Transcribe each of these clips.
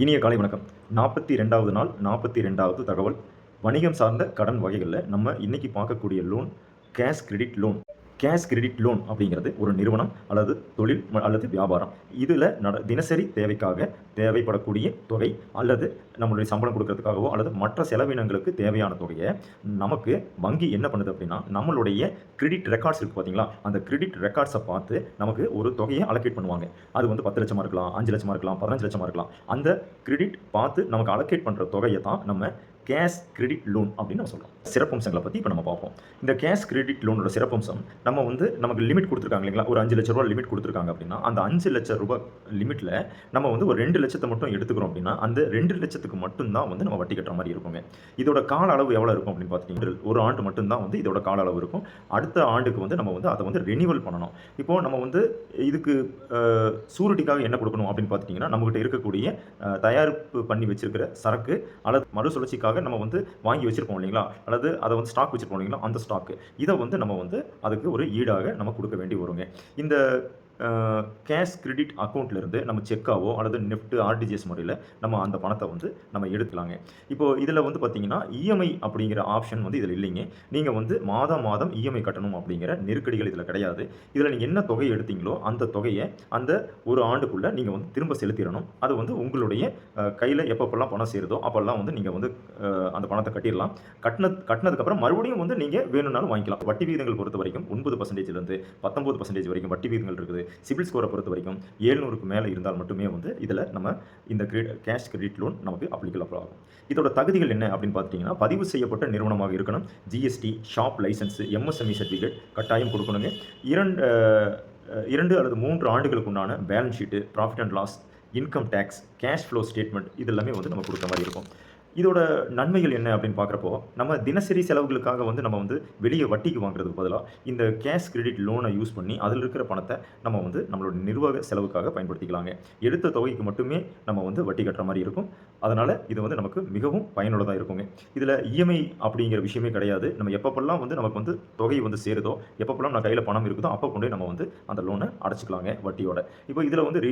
இனிய காலை வணக்கம். 42வது நாள் 42வது தகவல். வணிகம் சார்ந்த கடன் வகைகள்ல நம்ம இன்னைக்கு பார்க்கக்கூடிய loan cash credit loan. Cash credit loan அப்படிங்கிறது ஒரு நிறுவனம் அல்லது தொழில் அல்லது வியாபாரம். இதில தினசரி தேவைக்காக தேவைப்படக்கூடிய தொகை அல்லது நம்மளுடைய சம்பளம் கொடுக்கறதுக்காகவோ அல்லது மற்ற செலவினங்களுக்கு தேவையான தொகையை நமக்கு வங்கி என்ன பண்ணுது அப்படின்னா, நம்மளுடைய கிரெடிட் ரெக்கார்ட்ஸ் இருக்கு பார்த்தீங்களா? அந்த கிரெடிட் ரெக்கார்ட்ஸை பார்த்து நமக்கு ஒரு தொகையை அலோகேட் பண்ணுவாங்க. அது வந்து 10 லட்சமா இருக்கலாம், 5 லட்சமா இருக்கலாம், 15 லட்சமா இருக்கலாம். அந்த கிரெடிட் பார்த்து நமக்கு அலோகேட் பண்ற தொகையை தான் நம்ம கேஷ் கிரெடிட் லோன் அப்படின்னு நம்ம சொல்றோம். சிறப்பம்சங்களை பத்தி இப்ப நம்ம பார்ப்போம். இந்த கேஷ் கிரெடிட் லோனோட சிறப்பம்சம், நம்ம வந்து நமக்கு லிமிட் குடுத்துருக்காங்க இல்லைங்களா? ஒரு ரூ. 5,00,000 லிமிட் குடுத்துருக்காங்க அப்படின்னா, அந்த ரூ. 5,00,000 லிமிட்ல நம்ம வந்து ஒரு 2,00,000 மட்டும் எடுத்துக்கிறோம் அப்படின்னா, அந்த 2,00,000க்கு மட்டும் தான் வந்து நம்ம வட்டி கட்டுற மாரி இருக்குங்க. இதோட கால அளவு எவ்வளவு இருக்கும் அப்படின்னு பார்த்தீங்கன்னா, 1 ஆண்டு மட்டும் தான் வந்து இதோட கால அளவு இருக்கும். அடுத்த ஆண்டுக்கு வந்து நம்ம வந்து அத வந்து ரெனிவல் பண்ணணும். இப்போ நம்ம வந்து இதுக்கு சூரிட்டிக்காக என்ன குடுக்கணும் அப்படின்னு பார்த்துட்டீங்கன்னா, நம்மகிட்ட இருக்கக்கூடிய தயாரிப்பு பண்ணி வச்சிருக்கிற சரக்கு அல்லது மறுசுழற்சிக்காக நம்ம வந்து வாங்கி வச்சிருப்போம் இல்லைங்களா? அல்லது அத வந்து ஸ்டாக் வச்சிருப்போம் இல்லைங்களா? அந்த ஸ்டாக். இத வந்து நம்ம வந்து அதுக்கு ஒரு ஈடாக நம்ம குடுக்க வேண்டி வருங்க. இந்த கேஷ் கிரெடிட் அக்கவுண்ட்ல இருந்து நம்ம செக்காவோ அல்லது நெஃப்ட், ஆர்டிஜிஎஸ் முறையில நம்ம அந்த பணத்த வந்து நம்ம எடுத்துக்கலாங்க. இப்போ இதில வந்து பார்த்தீங்கன்னா, இஎம்ஐ அப்படிங்கிற ஆப்ஷன் வந்து இதில இல்லைங்க. நீங்க வந்து மாதம் மாதம் இஎம்ஐ கட்டணும் அப்படிங்கிற நெருக்கடிகள் இதில கிடையாது. இதில நீங்க என்ன தொகை எடுத்தீங்களோ, அந்த தொகைய அந்த 1 ஆண்டுக்குள்ள நீங்க வந்து திரும்ப செலுத்திறணும். அது வந்து உங்களுடைய கையில எப்பப்பலாம் பணம் சேருதோ, அப்பல்லாம் வந்து நீங்க வந்து அந்த பணத்த கட்டிறலாம். கட்டுனதுக்கப்புறம் மறுபடியும் வந்து நீங்க வேணும்னாலும் வாங்கிக்கலாம். வட்டி விகிதங்கள் பொறுத்தவரைக்கும் 9% லிருந்து 19% வரைக்கும் வட்டி விகிதங்கள் இருக்குது. சிபில் ஸ்கோரை பொறுத்தவரைக்கும் 700க்கு மேல இருந்தால் மட்டுமே வந்து இதில நம்ம இந்த கேஷ் கிரெடிட் லோன் நமக்கு அப்ளிகபிள் ஆகும். இதோட தகுதிகள் என்ன அப்படின்னு பார்த்துட்டீங்கன்னா, பதிவு செய்யப்பட்ட நிறுவனமாக இருக்கணும். GST, shop licence, MSME certificate கட்டாயம் கொடுக்கணுங்க. 2 அல்லது 3 ஆண்டுகளுக்கு உண்டான balance sheet, profit and loss, income tax, cash flow statement இது எல்லாமே வந்து நம்ம குடுக்குற மாரி இருக்கும். இதோட நன்மைகள் என்ன அப்படின்னு பார்க்குறப்போ, நம்ம தினசரி செலவுகளுக்காக வந்து நம்ம வந்து வெளிய வட்டிக்கு வாங்குறதுக்கு பதிலா, இந்த கேஷ் கிரெடிட் லோனை யூஸ் பண்ணி அதில இருக்கிற பணத்த நம்ம வந்து நம்மளோட நிர்வாக செலவுக்காக பயன்படுத்திக்கலாங்க. எடுத்த தொகைக்கு மட்டுமே நம்ம வந்து வட்டி கட்டுற மாரி இருக்கும். அதனால இது வந்து நமக்கு மிகவும் பயனுள்ளதா இருக்குங்க. இதில இஎம்ஐ அப்படிங்கிற விஷயமே கிடையாது. நம்ம எப்பப்பலாம் வந்து நமக்கு வந்து தொகை வந்து சேருதோ, எப்பப்பலாம் நம்ம கையில பணம் இருக்குதோ, அப்ப கொண்டு போய் நம்ம வந்து அந்த லோன அடைச்சுக்கலாங்க வட்டியோட. இப்போ இதில வந்து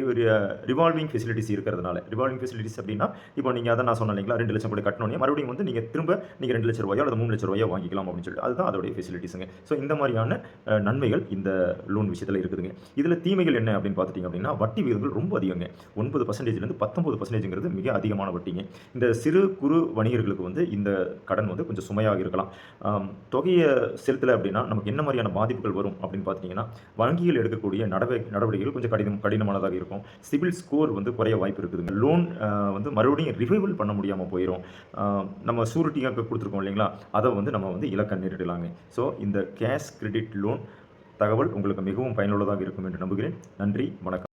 ரிவால்விங் ஃபெசிலிட்டிஸ் இருக்கிறதுனால, ரிவால்விங் ஃபெசிலிட்டிஸ் அப்படின்னா, இப்போ நீங்க அதான் நான் சொன்னேன் இல்லைங்களா? 2,00,000 கூட கட்டணும்னே மறுபடியும் வந்து நீங்க திரும்ப நீங்க ரூ. 2,00,000 அல்லது ரூ. 3,00,000 வாங்கிக்கலாம் அப்படின்னு சொல்லிட்டு அதுதான் அதோடைய ஃபெசிலிட்டிஸ்ங்க. ஸோ இந்த மாதிரியான நன்மைகள் இந்த லோன் விஷயத்துல இருக்குதுங்க. இதுல தீமைகள் என்ன அப்படின்னு பார்த்துட்டீங்க அப்படின்னா, வட்டி விகிதங்கள் ரொம்ப அதிகங்க. 9%லேருந்து 19%ங்கிறது மிக அதிகமான வட்டிங்க. இந்த சிறு குறு வணிகர்களுக்கு வந்து இந்த கடன் வந்து கொஞ்சம் சுமையாக இருக்கலாம். தொகையை செலுத்தலை அப்படின்னா நமக்கு என்ன மாதிரியான பாதிப்புகள் வரும் அப்படின்னு பார்த்துட்டீங்கன்னா, வங்கியில் எடுக்கக்கூடிய நடவடிக்கைகள் கொஞ்சம் கடினமானதாக இருக்கும். சிபில் ஸ்கோர் வந்து குறைய வாய்ப்பு இருக்குதுங்க. லோன் வந்து மறுபடியும் ரிவைவல் பண்ண முடியாம போயிரும். நம்ம சூரிட்டியாக கொடுத்துருக்கோம் இல்லைங்களா? அதை வந்து நம்ம வந்து இழக்க நேரிடலாங்க. ஸோ இந்த கேஷ் கிரெடிட் லோன் தகவல் உங்களுக்கு மிகவும் பயனுள்ளதாக இருக்கும் என்று நம்புகிறேன். நன்றி, வணக்கம்.